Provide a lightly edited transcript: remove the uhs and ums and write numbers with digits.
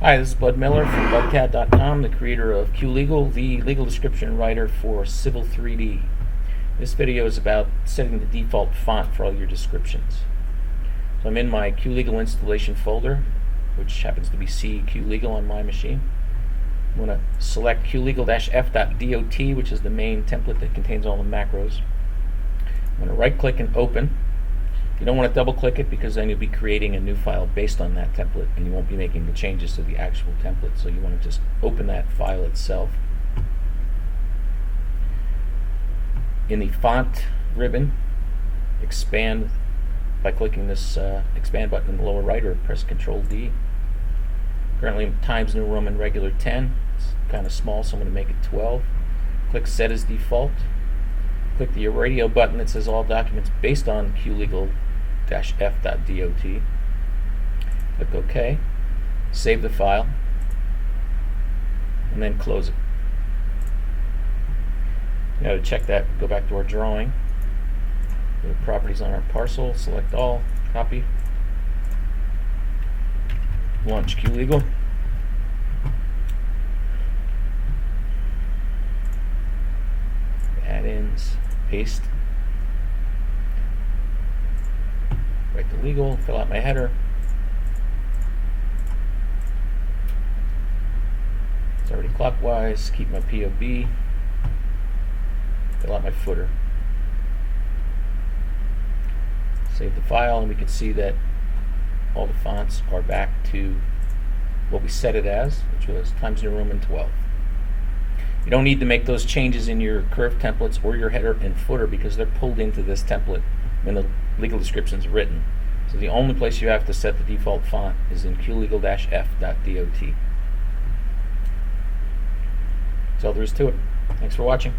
Hi, this is Bud Miller from budcat.com, the creator of QLegal, the legal description writer for Civil 3D. This video is about setting the default font for all your descriptions. So I'm in my QLegal installation folder, which happens to be C QLegal on my machine. I'm going to select qlegal-f.dot, which is the main template that contains all the macros. I'm going to right click and open. You don't want to double click it because then you'll be creating a new file based on that template and you won't be making the changes to the actual template, so you want to just open that file itself. In the font ribbon, expand by clicking this expand button in the lower right, or press Ctrl D. Currently Times New Roman regular 10. It's kind of small, so I'm going to make it 12. Click Set as Default. Click the radio button that says all documents based on qlegal-f.dot. Click OK. Save the file and then close it. Now to check that, go back to our drawing. Go to Properties on our parcel, select all, copy, launch QLegal. Add-ins, paste, write the legal, fill out my header. It's already clockwise, keep my POB, fill out my footer. Save the file, and we can see that all the fonts are back to what we set it as, which was Times New Roman 12. You don't need to make those changes in your curve templates or your header and footer because they're pulled into this template when the legal description is written. So the only place you have to set the default font is in qlegal-f.dot. That's all there is to it. Thanks for watching.